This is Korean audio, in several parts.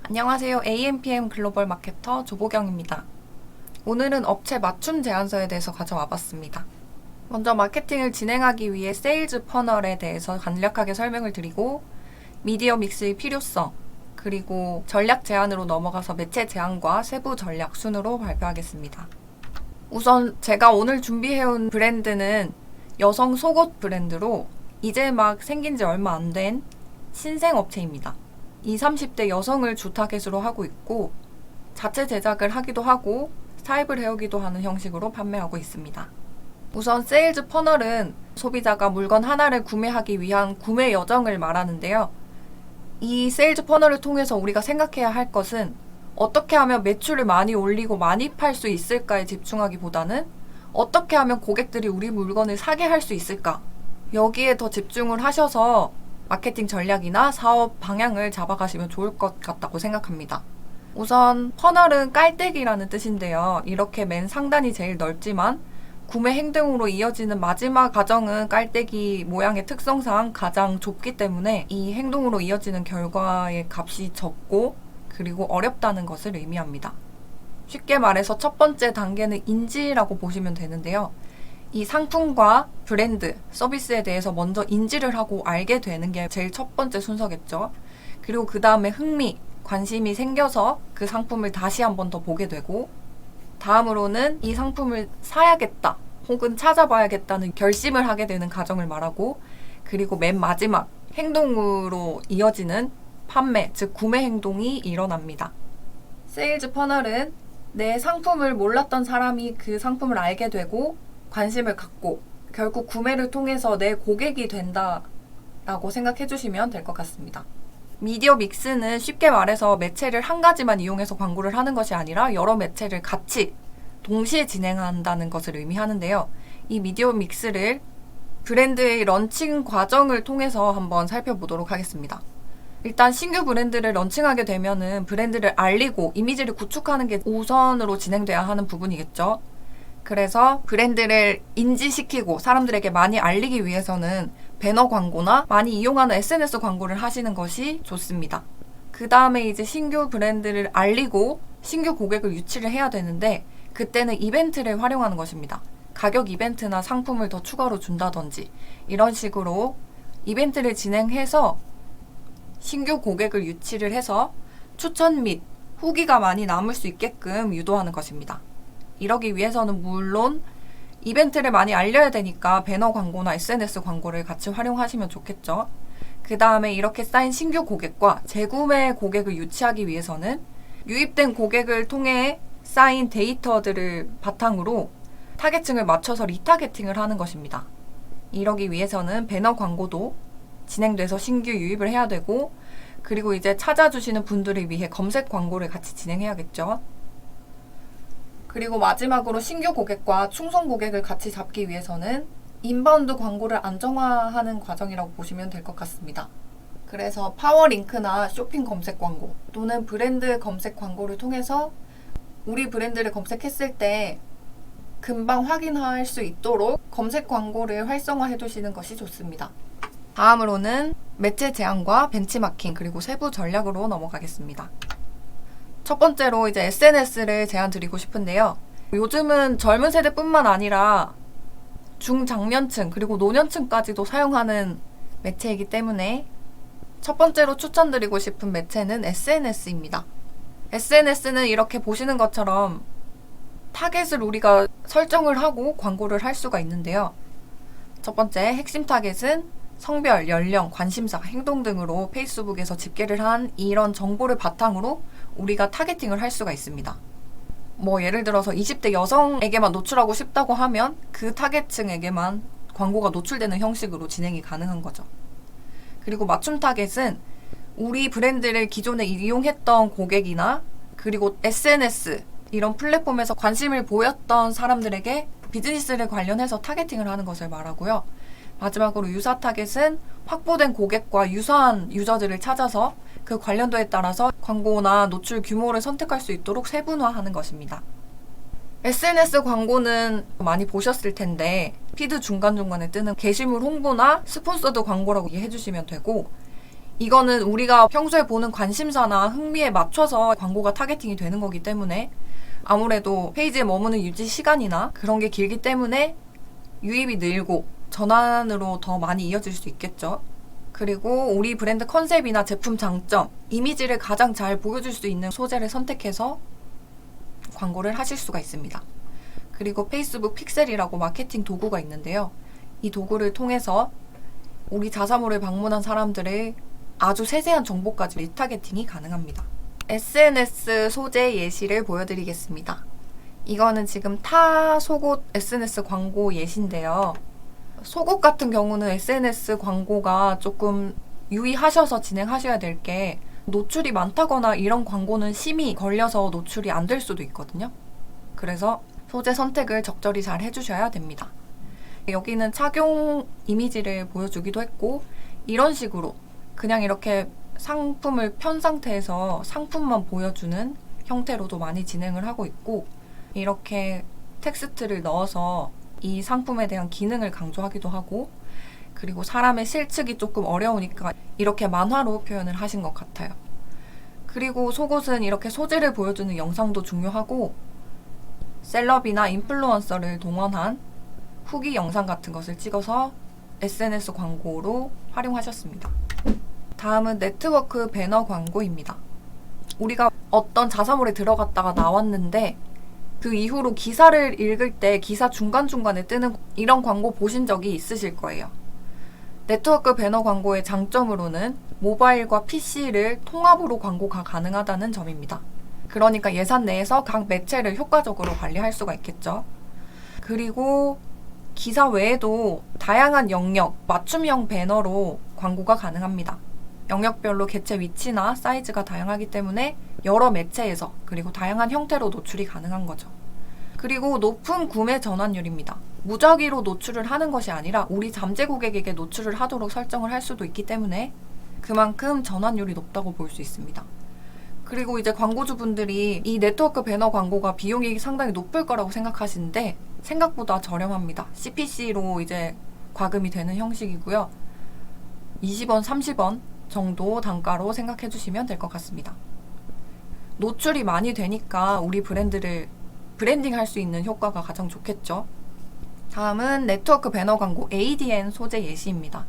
안녕하세요. AMPM 글로벌 마케터 조보경입니다. 오늘은 업체 맞춤 제안서에 대해서 가져와 봤습니다. 먼저 마케팅을 진행하기 위해 세일즈 퍼널에 대해서 간략하게 설명을 드리고 미디어 믹스의 필요성, 그리고 전략 제안으로 넘어가서 매체 제안과 세부 전략 순으로 발표하겠습니다. 우선 제가 오늘 준비해온 브랜드는 여성 속옷 브랜드로 이제 막 생긴 지 얼마 안 된 신생 업체입니다. 20, 30대 여성을 주 타겟으로 하고 있고 자체 제작을 하기도 하고 사입을 해오기도 하는 형식으로 판매하고 있습니다. 우선 세일즈 퍼널은 소비자가 물건 하나를 구매하기 위한 구매 여정을 말하는데요. 이 세일즈 퍼널을 통해서 우리가 생각해야 할 것은 어떻게 하면 매출을 많이 올리고 많이 팔 수 있을까에 집중하기보다는 어떻게 하면 고객들이 우리 물건을 사게 할 수 있을까? 여기에 더 집중을 하셔서 마케팅 전략이나 사업 방향을 잡아가시면 좋을 것 같다고 생각합니다. 우선 퍼널은 깔때기라는 뜻인데요. 이렇게 맨 상단이 제일 넓지만 구매 행동으로 이어지는 마지막 과정은 깔때기 모양의 특성상 가장 좁기 때문에 이 행동으로 이어지는 결과의 값이 적고 그리고 어렵다는 것을 의미합니다. 쉽게 말해서 첫 번째 단계는 인지라고 보시면 되는데요. 이 상품과 브랜드, 서비스에 대해서 먼저 인지를 하고 알게 되는 게 제일 첫 번째 순서겠죠. 그리고 그 다음에 흥미, 관심이 생겨서 그 상품을 다시 한 번 더 보게 되고 다음으로는 이 상품을 사야겠다 혹은 찾아봐야겠다는 결심을 하게 되는 과정을 말하고 그리고 맨 마지막 행동으로 이어지는 판매, 즉 구매 행동이 일어납니다. 세일즈 퍼널은 내 상품을 몰랐던 사람이 그 상품을 알게 되고 관심을 갖고 결국 구매를 통해서 내 고객이 된다라고 생각해 주시면 될 것 같습니다. 미디어 믹스는 쉽게 말해서 매체를 한 가지만 이용해서 광고를 하는 것이 아니라 여러 매체를 같이 동시에 진행한다는 것을 의미하는데요. 이 미디어 믹스를 브랜드의 런칭 과정을 통해서 한번 살펴보도록 하겠습니다. 일단 신규 브랜드를 런칭하게 되면은 브랜드를 알리고 이미지를 구축하는 게 우선으로 진행돼야 하는 부분이겠죠. 그래서 브랜드를 인지시키고 사람들에게 많이 알리기 위해서는 배너 광고나 많이 이용하는 SNS 광고를 하시는 것이 좋습니다. 그 다음에 이제 신규 브랜드를 알리고 신규 고객을 유치를 해야 되는데 그때는 이벤트를 활용하는 것입니다. 가격 이벤트나 상품을 더 추가로 준다든지 이런 식으로 이벤트를 진행해서 신규 고객을 유치를 해서 추천 및 후기가 많이 남을 수 있게끔 유도하는 것입니다. 이러기 위해서는 물론 이벤트를 많이 알려야 되니까 배너 광고나 SNS 광고를 같이 활용하시면 좋겠죠. 그 다음에 이렇게 쌓인 신규 고객과 재구매 고객을 유치하기 위해서는 유입된 고객을 통해 쌓인 데이터들을 바탕으로 타겟층을 맞춰서 리타게팅을 하는 것입니다. 이러기 위해서는 배너 광고도 진행돼서 신규 유입을 해야 되고 그리고 이제 찾아주시는 분들을 위해 검색 광고를 같이 진행해야겠죠. 그리고 마지막으로 신규 고객과 충성 고객을 같이 잡기 위해서는 인바운드 광고를 안정화하는 과정이라고 보시면 될 것 같습니다. 그래서 파워링크나 쇼핑 검색 광고 또는 브랜드 검색 광고를 통해서 우리 브랜드를 검색했을 때 금방 확인할 수 있도록 검색 광고를 활성화해 두시는 것이 좋습니다. 다음으로는 매체 제안과 벤치마킹 그리고 세부 전략으로 넘어가겠습니다. 첫 번째로 이제 SNS를 제안 드리고 싶은데요. 요즘은 젊은 세대뿐만 아니라 중장년층 그리고 노년층까지도 사용하는 매체이기 때문에 첫 번째로 추천드리고 싶은 매체는 SNS입니다. SNS는 이렇게 보시는 것처럼 타겟을 우리가 설정을 하고 광고를 할 수가 있는데요. 첫 번째 핵심 타겟은 성별, 연령, 관심사, 행동 등으로 페이스북에서 집계를 한 이런 정보를 바탕으로 우리가 타겟팅을 할 수가 있습니다. 예를 들어서 20대 여성에게만 노출하고 싶다고 하면 그 타겟층에게만 광고가 노출되는 형식으로 진행이 가능한 거죠. 그리고 맞춤 타겟은 우리 브랜드를 기존에 이용했던 고객이나 그리고 SNS 이런 플랫폼에서 관심을 보였던 사람들에게 비즈니스를 관련해서 타겟팅을 하는 것을 말하고요. 마지막으로 유사 타겟은 확보된 고객과 유사한 유저들을 찾아서 그 관련도에 따라서 광고나 노출 규모를 선택할 수 있도록 세분화하는 것입니다. SNS 광고는 많이 보셨을 텐데 피드 중간중간에 뜨는 게시물 홍보나 스폰서드 광고라고 이해해 주시면 되고 이거는 우리가 평소에 보는 관심사나 흥미에 맞춰서 광고가 타겟팅이 되는 거기 때문에 아무래도 페이지에 머무는 유지 시간이나 그런 게 길기 때문에 유입이 늘고 전환으로 더 많이 이어질 수 있겠죠. 그리고 우리 브랜드 컨셉이나 제품 장점, 이미지를 가장 잘 보여줄 수 있는 소재를 선택해서 광고를 하실 수가 있습니다. 그리고 페이스북 픽셀이라고 마케팅 도구가 있는데요. 이 도구를 통해서 우리 자사몰을 방문한 사람들의 아주 세세한 정보까지 리타게팅이 가능합니다. SNS 소재 예시를 보여드리겠습니다. 이거는 지금 타 속옷 SNS 광고 예시인데요. 속옷 같은 경우는 SNS 광고가 조금 유의하셔서 진행하셔야 될 게 노출이 많다거나 이런 광고는 심의 걸려서 노출이 안 될 수도 있거든요. 그래서 소재 선택을 적절히 잘 해주셔야 됩니다. 여기는 착용 이미지를 보여주기도 했고 이런 식으로 그냥 이렇게 상품을 편 상태에서 상품만 보여주는 형태로도 많이 진행을 하고 있고 이렇게 텍스트를 넣어서 이 상품에 대한 기능을 강조하기도 하고 그리고 사람의 실측이 조금 어려우니까 이렇게 만화로 표현을 하신 것 같아요. 그리고 속옷은 이렇게 소재를 보여주는 영상도 중요하고 셀럽이나 인플루언서를 동원한 후기 영상 같은 것을 찍어서 SNS 광고로 활용하셨습니다. 다음은 네트워크 배너 광고입니다. 우리가 어떤 자사몰에 들어갔다가 나왔는데 그 이후로 기사를 읽을 때 기사 중간중간에 뜨는 이런 광고 보신 적이 있으실 거예요. 네트워크 배너 광고의 장점으로는 모바일과 PC를 통합으로 광고가 가능하다는 점입니다. 그러니까 예산 내에서 각 매체를 효과적으로 관리할 수가 있겠죠. 그리고 기사 외에도 다양한 영역, 맞춤형 배너로 광고가 가능합니다. 영역별로 개체 위치나 사이즈가 다양하기 때문에 여러 매체에서 그리고 다양한 형태로 노출이 가능한 거죠. 그리고 높은 구매 전환율입니다. 무작위로 노출을 하는 것이 아니라 우리 잠재 고객에게 노출을 하도록 설정을 할 수도 있기 때문에 그만큼 전환율이 높다고 볼 수 있습니다. 그리고 이제 광고주분들이 이 네트워크 배너 광고가 비용이 상당히 높을 거라고 생각하시는데 생각보다 저렴합니다. CPC로 이제 과금이 되는 형식이고요. 20원, 30원 정도 단가로 생각해 주시면 될 것 같습니다. 노출이 많이 되니까 우리 브랜드를 브랜딩할 수 있는 효과가 가장 좋겠죠. 다음은 네트워크 배너 광고 ADN 소재 예시입니다.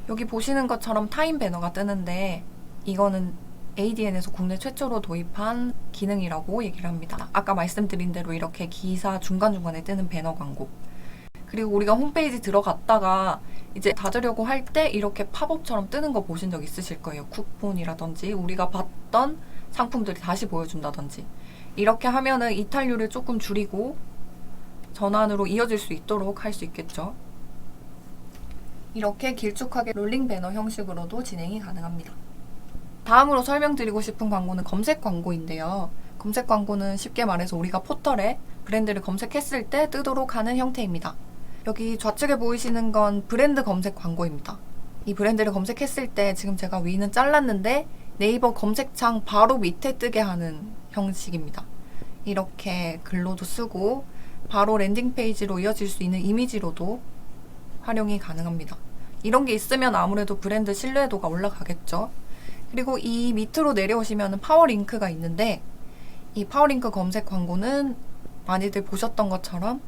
여기 보시는 것처럼 타임 배너가 뜨는데 이거는 ADN에서 국내 최초로 도입한 기능이라고 얘기를 합니다. 아까 말씀드린 대로 이렇게 기사 중간중간에 뜨는 배너 광고. 그리고 우리가 홈페이지 들어갔다가 이제 닫으려고 할 때 이렇게 팝업처럼 뜨는 거 보신 적 있으실 거예요. 쿠폰이라든지 우리가 봤던 상품들이 다시 보여준다든지 이렇게 하면은 이탈률을 조금 줄이고 전환으로 이어질 수 있도록 할 수 있겠죠. 이렇게 길쭉하게 롤링 배너 형식으로도 진행이 가능합니다. 다음으로 설명드리고 싶은 광고는 검색 광고인데요. 검색 광고는 쉽게 말해서 우리가 포털에 브랜드를 검색했을 때 뜨도록 하는 형태입니다. 여기 좌측에 보이시는 건 브랜드 검색 광고입니다. 이 브랜드를 검색했을 때 지금 제가 위는 잘랐는데 네이버 검색창 바로 밑에 뜨게 하는 형식입니다. 이렇게 글로도 쓰고 바로 랜딩 페이지로 이어질 수 있는 이미지로도 활용이 가능합니다. 이런 게 있으면 아무래도 브랜드 신뢰도가 올라가겠죠. 그리고 이 밑으로 내려오시면 파워링크가 있는데 이 파워링크 검색 광고는 많이들 보셨던 것처럼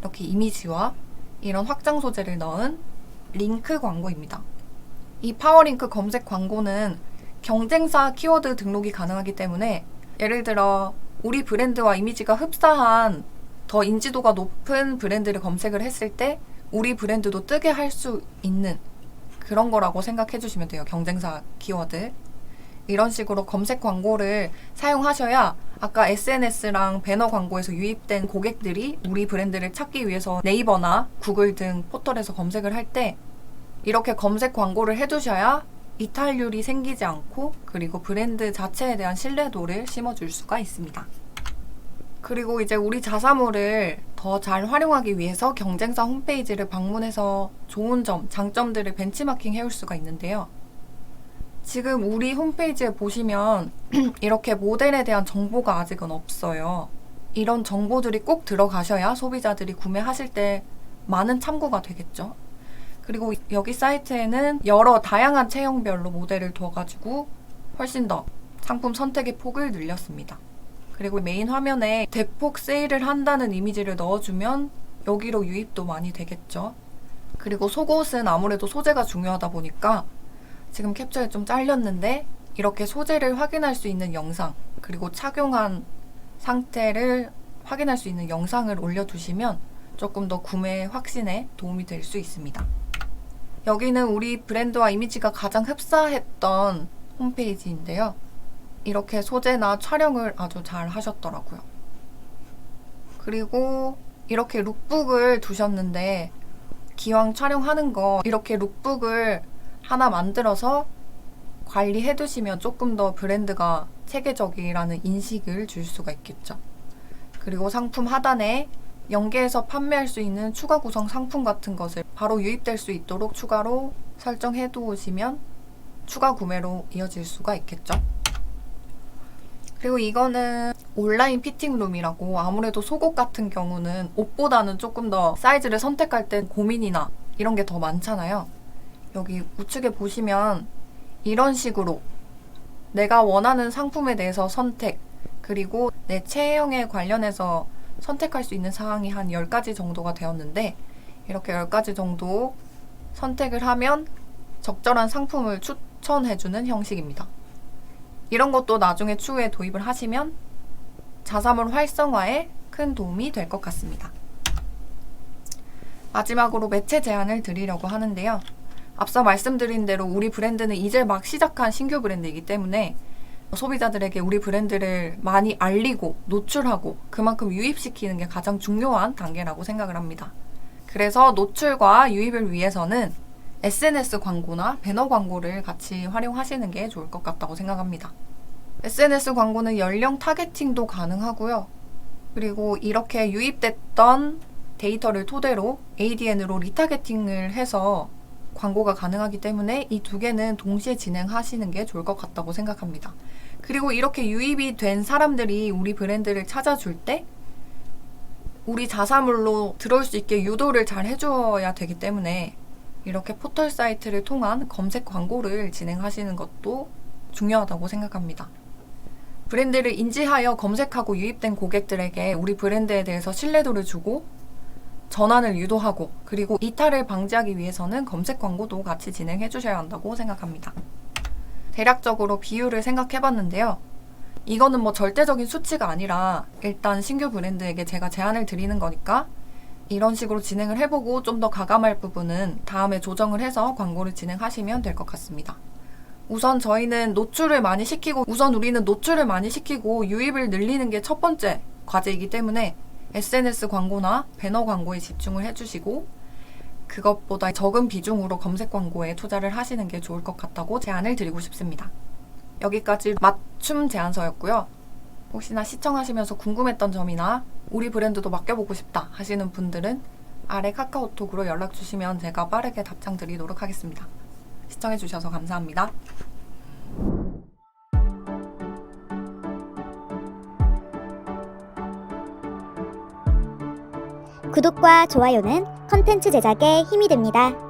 이렇게 이미지와 이런 확장 소재를 넣은 링크 광고입니다. 이 파워링크 검색 광고는 경쟁사 키워드 등록이 가능하기 때문에 예를 들어 우리 브랜드와 이미지가 흡사한 더 인지도가 높은 브랜드를 검색을 했을 때 우리 브랜드도 뜨게 할 수 있는 그런 거라고 생각해 주시면 돼요. 경쟁사 키워드. 이런 식으로 검색 광고를 사용하셔야 아까 SNS랑 배너 광고에서 유입된 고객들이 우리 브랜드를 찾기 위해서 네이버나 구글 등 포털에서 검색을 할 때 이렇게 검색 광고를 해두셔야 이탈률이 생기지 않고 그리고 브랜드 자체에 대한 신뢰도를 심어줄 수가 있습니다. 그리고 이제 우리 자사몰을 더 잘 활용하기 위해서 경쟁사 홈페이지를 방문해서 좋은 점, 장점들을 벤치마킹 해올 수가 있는데요. 지금 우리 홈페이지에 보시면 이렇게 모델에 대한 정보가 아직은 없어요. 이런 정보들이 꼭 들어가셔야 소비자들이 구매하실 때 많은 참고가 되겠죠. 그리고 여기 사이트에는 여러 다양한 체형별로 모델을 둬가지고 훨씬 더 상품 선택의 폭을 늘렸습니다. 그리고 메인 화면에 대폭 세일을 한다는 이미지를 넣어주면 여기로 유입도 많이 되겠죠. 그리고 속옷은 아무래도 소재가 중요하다 보니까 지금 캡처에 좀 잘렸는데 이렇게 소재를 확인할 수 있는 영상, 그리고 착용한 상태를 확인할 수 있는 영상을 올려두시면 조금 더 구매 확신에 도움이 될 수 있습니다. 여기는 우리 브랜드와 이미지가 가장 흡사했던 홈페이지인데요. 이렇게 소재나 촬영을 아주 잘 하셨더라고요. 그리고 이렇게 룩북을 두셨는데 기왕 촬영하는 거 이렇게 룩북을 하나 만들어서 관리해 두시면 조금 더 브랜드가 체계적이라는 인식을 줄 수가 있겠죠. 그리고 상품 하단에 연계해서 판매할 수 있는 추가 구성 상품 같은 것을 바로 유입될 수 있도록 추가로 설정해 두시면 추가 구매로 이어질 수가 있겠죠. 그리고 이거는 온라인 피팅룸이라고, 아무래도 속옷 같은 경우는 옷보다는 조금 더 사이즈를 선택할 때 고민이나 이런 게 더 많잖아요. 여기 우측에 보시면 이런 식으로 내가 원하는 상품에 대해서 선택, 그리고 내 체형에 관련해서 선택할 수 있는 사항이 한 10가지 정도가 되었는데, 이렇게 10가지 정도 선택을 하면 적절한 상품을 추천해주는 형식입니다. 이런 것도 나중에 추후에 도입을 하시면 자사몰 활성화에 큰 도움이 될 것 같습니다. 마지막으로 매체 제안을 드리려고 하는데요. 앞서 말씀드린 대로 우리 브랜드는 이제 막 시작한 신규 브랜드이기 때문에 소비자들에게 우리 브랜드를 많이 알리고 노출하고 그만큼 유입시키는 게 가장 중요한 단계라고 생각을 합니다. 그래서 노출과 유입을 위해서는 SNS 광고나 배너 광고를 같이 활용하시는 게 좋을 것 같다고 생각합니다. SNS 광고는 연령 타겟팅도 가능하고요. 그리고 이렇게 유입됐던 데이터를 토대로 ADN으로 리타겟팅을 해서 광고가 가능하기 때문에 이 두 개는 동시에 진행하시는 게 좋을 것 같다고 생각합니다. 그리고 이렇게 유입이 된 사람들이 우리 브랜드를 찾아줄 때 우리 자사몰로 들어올 수 있게 유도를 잘 해줘야 되기 때문에 이렇게 포털 사이트를 통한 검색 광고를 진행하시는 것도 중요하다고 생각합니다. 브랜드를 인지하여 검색하고 유입된 고객들에게 우리 브랜드에 대해서 신뢰도를 주고 전환을 유도하고, 그리고 이탈을 방지하기 위해서는 검색 광고도 같이 진행해 주셔야 한다고 생각합니다. 대략적으로 비율을 생각해 봤는데요. 이거는 뭐 절대적인 수치가 아니라 일단 신규 브랜드에게 제가 제안을 드리는 거니까 이런 식으로 진행을 해보고 좀 더 가감할 부분은 다음에 조정을 해서 광고를 진행하시면 될 것 같습니다. 우선 우리는 노출을 많이 시키고 유입을 늘리는 게 첫 번째 과제이기 때문에 SNS 광고나 배너 광고에 집중을 해주시고 그것보다 적은 비중으로 검색 광고에 투자를 하시는 게 좋을 것 같다고 제안을 드리고 싶습니다. 여기까지 맞춤 제안서였고요. 혹시나 시청하시면서 궁금했던 점이나 우리 브랜드도 맡겨보고 싶다 하시는 분들은 아래 카카오톡으로 연락 주시면 제가 빠르게 답장 드리도록 하겠습니다. 시청해주셔서 감사합니다. 구독과 좋아요는 컨텐츠 제작에 힘이 됩니다.